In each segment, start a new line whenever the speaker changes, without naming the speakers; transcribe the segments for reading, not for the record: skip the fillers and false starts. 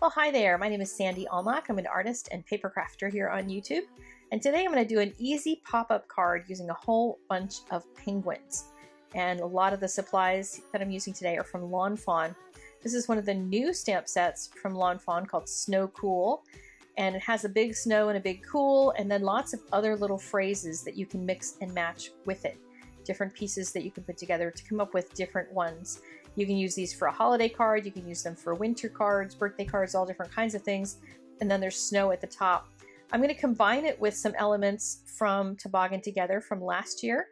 Well, hi there. My name is Sandy Almach. I'm an artist and paper crafter here on YouTube. And today I'm going to do an easy pop-up card using a whole bunch of penguins. And a lot of the supplies that I'm using today are from Lawn Fawn. This is one of the new stamp sets from Lawn Fawn called Snow Cool. And it has a big snow and a big cool, and then lots of other little phrases that you can mix and match with it. Different pieces that you can put together to come up with different ones. You can use these for a holiday card, you can use them for winter cards, birthday cards, all different kinds of things. And then there's snow at the top. I'm going to combine it with some elements from Toboggan Together from last year.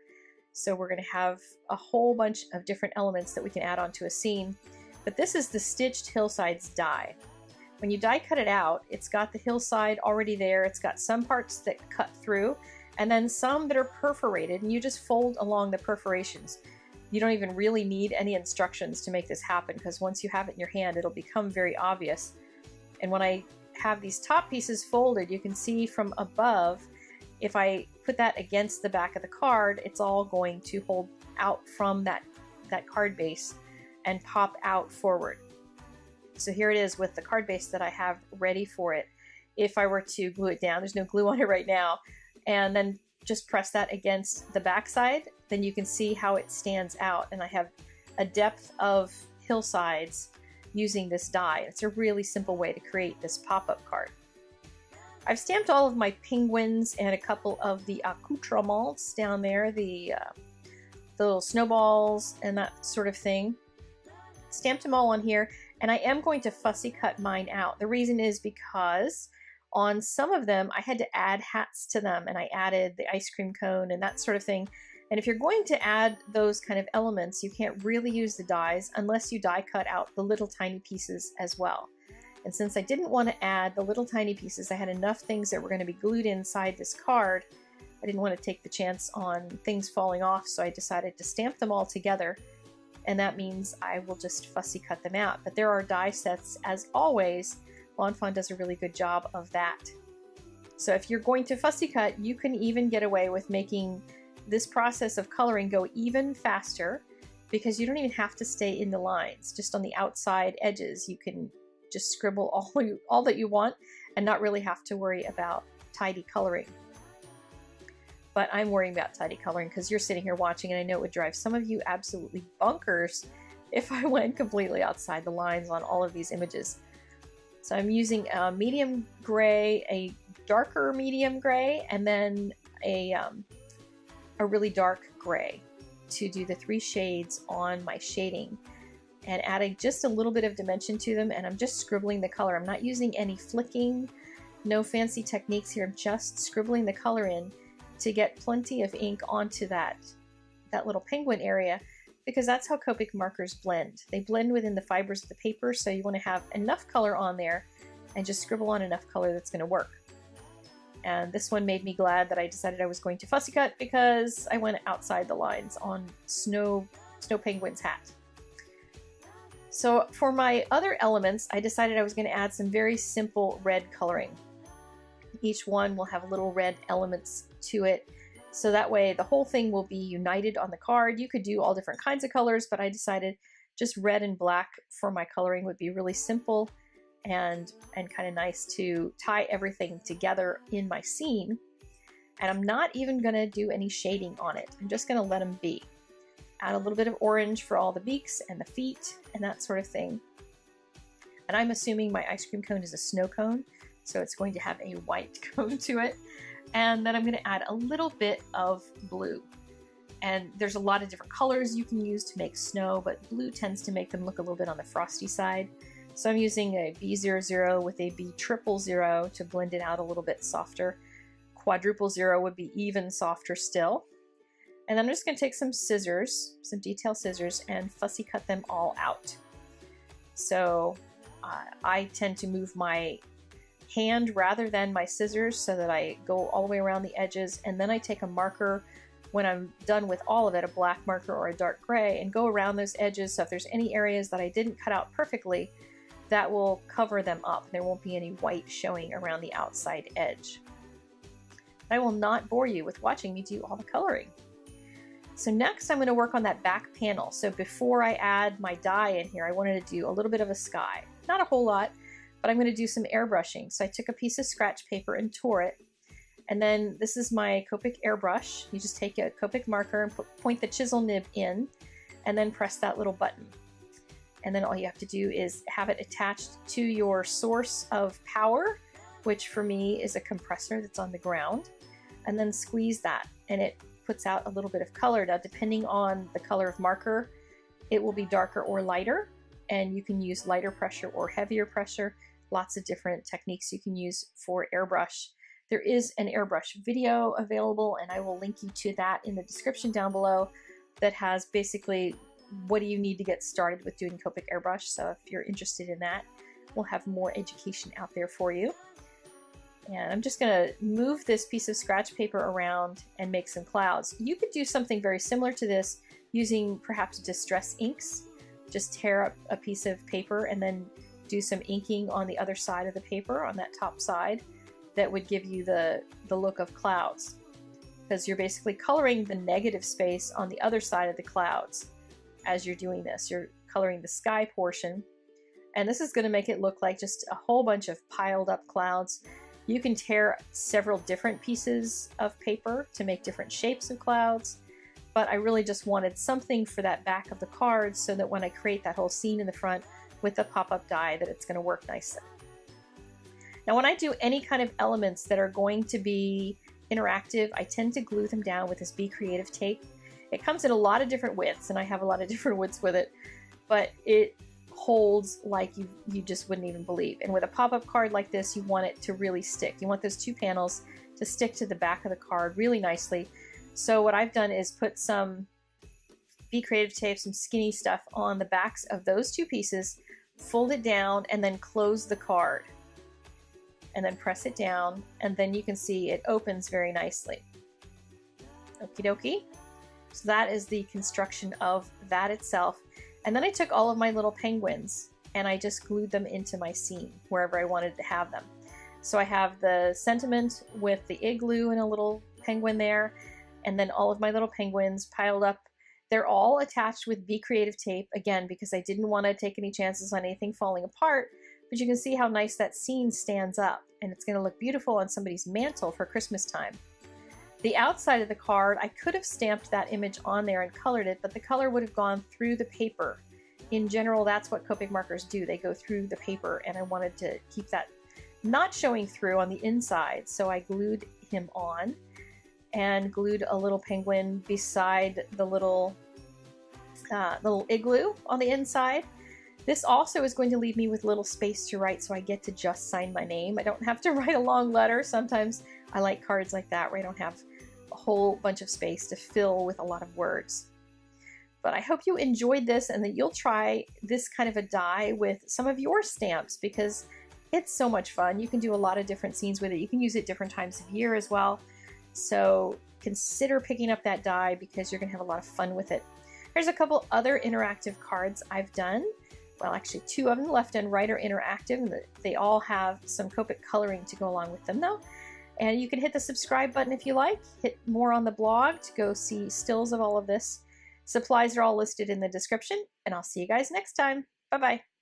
So we're going to have a whole bunch of different elements that we can add onto a scene. But this is the Stitched Hillsides die. When you die cut it out, it's got the hillside already there. It's got some parts that cut through, and then some that are perforated, and you just fold along the perforations. You don't even really need any instructions to make this happen, because once you have it in your hand, it'll become very obvious. And when I have these top pieces folded, you can see from above, if I put that against the back of the card, it's all going to hold out from that card base and pop out forward. So here it is with the card base that I have ready for it. If I were to glue it down, there's no glue on it right now, and then just press that against the back side, then you can see how it stands out. And I have a depth of hillsides using this die. It's a really simple way to create this pop-up card. I've stamped all of my penguins and a couple of the accoutrements down there, the little snowballs and that sort of thing. Stamped them all on here, and I am going to fussy cut mine out. The reason is because on some of them I had to add hats to them, and I added the ice cream cone and that sort of thing. And if you're going to add those kind of elements, you can't really use the dies unless you die cut out the little tiny pieces as well. And since I didn't want to add the little tiny pieces, I had enough things that were going to be glued inside this card. I didn't want to take the chance on things falling off, so I decided to stamp them all together. And that means I will just fussy cut them out. But there are die sets, as always. Lawn Fawn does a really good job of that. So if you're going to fussy cut, you can even get away with making this process of coloring go even faster, because you don't even have to stay in the lines. Just on the outside edges, you can just scribble all that you want and not really have to worry about tidy coloring. But I'm worrying about tidy coloring because you're sitting here watching, and I know it would drive some of you absolutely bonkers if I went completely outside the lines on all of these images. So I'm using a medium gray, a darker medium gray, and then a really dark gray to do the 3 shades on my shading, and adding just a little bit of dimension to them. And I'm just scribbling the color. I'm not using any flicking, no fancy techniques here. I'm just scribbling the color in to get plenty of ink onto that little penguin area, because that's how Copic markers blend. They blend within the fibers of the paper, so you want to have enough color on there and just scribble on enough color that's going to work. And this one made me glad that I decided I was going to fussy cut, because I went outside the lines on Snow Penguin's hat. So for my other elements, I decided I was going to add some very simple red coloring. Each one will have little red elements to it, so that way the whole thing will be united on the card. You could do all different kinds of colors, but I decided just red and black for my coloring would be really simple and kind of nice to tie everything together in my scene. And I'm not even going to do any shading on it. I'm just going to let them be. Add a little bit of orange for all the beaks and the feet and that sort of thing. And I'm assuming my ice cream cone is a snow cone, so it's going to have a white cone to it. And then I'm going to add a little bit of blue. And there's a lot of different colors you can use to make snow, but blue tends to make them look a little bit on the frosty side. So I'm using a B00 with a B000 to blend it out a little bit softer. Quadruple 0 would be even softer still. And then I'm just going to take some scissors, some detail scissors, and fussy cut them all out. So I tend to move my hand rather than my scissors, so that I go all the way around the edges, and then I take a marker when I'm done with all of it, a black marker or a dark gray, and go around those edges. So if there's any areas that I didn't cut out perfectly, that will cover them up. There won't be any white showing around the outside edge. I will not bore you with watching me do all the coloring. So next I'm going to work on that back panel. So before I add my die in here, I wanted to do a little bit of a sky. Not a whole lot, but I'm going to do some airbrushing. So I took a piece of scratch paper and tore it. And then this is my Copic airbrush. You just take a Copic marker and point the chisel nib in, and then press that little button. And then all you have to do is have it attached to your source of power, which for me is a compressor that's on the ground, and then squeeze that, and it puts out a little bit of color. Now, depending on the color of marker, it will be darker or lighter, and you can use lighter pressure or heavier pressure. Lots of different techniques you can use for airbrush. There is an airbrush video available, and I will link you to that in the description down below, that has basically what do you need to get started with doing Copic airbrush. So if you're interested in that, we'll have more education out there for you. And I'm just going to move this piece of scratch paper around and make some clouds. You could do something very similar to this using perhaps distress inks. Just tear up a piece of paper and then do some inking on the other side of the paper, on that top side. That would give you the look of clouds, because you're basically coloring the negative space on the other side of the clouds. As you're doing this, you're coloring the sky portion, and this is going to make it look like just a whole bunch of piled up clouds. You can tear several different pieces of paper to make different shapes of clouds, but I really just wanted something for that back of the card so that when I create that whole scene in the front with the pop-up die, that it's going to work nicely. Now, when I do any kind of elements that are going to be interactive, I tend to glue them down with this Be Creative tape. It comes in a lot of different widths, and I have a lot of different widths with it, but it holds like you just wouldn't even believe. And with a pop-up card like this, you want it to really stick. You want those two panels to stick to the back of the card really nicely. So what I've done is put some Be Creative tape, some skinny stuff on the backs of those two pieces, fold it down, and then close the card. And then press it down, and then you can see it opens very nicely. Okie dokie. So that is the construction of that itself. And then I took all of my little penguins and I just glued them into my scene wherever I wanted to have them. So I have the sentiment with the igloo and a little penguin there, and then all of my little penguins piled up. They're all attached with Be Creative tape, again, because I didn't want to take any chances on anything falling apart. But you can see how nice that scene stands up, and it's going to look beautiful on somebody's mantle for Christmas time. The outside of the card, I could have stamped that image on there and colored it, but the color would have gone through the paper. In general, that's what Copic markers do. They go through the paper, and I wanted to keep that not showing through on the inside, so I glued him on and glued a little penguin beside the little igloo on the inside. This also is going to leave me with little space to write, so I get to just sign my name. I don't have to write a long letter. Sometimes I like cards like that where I don't have a whole bunch of space to fill with a lot of words. But I hope you enjoyed this and that you'll try this kind of a die with some of your stamps, because it's so much fun. You can do a lot of different scenes with it. You can use it different times of year as well. So consider picking up that die, because you're going to have a lot of fun with it. Here's a couple other interactive cards I've done. Well, actually two of them, Left and Right, are interactive, and they all have some Copic coloring to go along with them though. And you can hit the subscribe button if you like. Hit more on the blog to go see stills of all of this. Supplies are all listed in the description, and I'll see you guys next time. Bye-bye.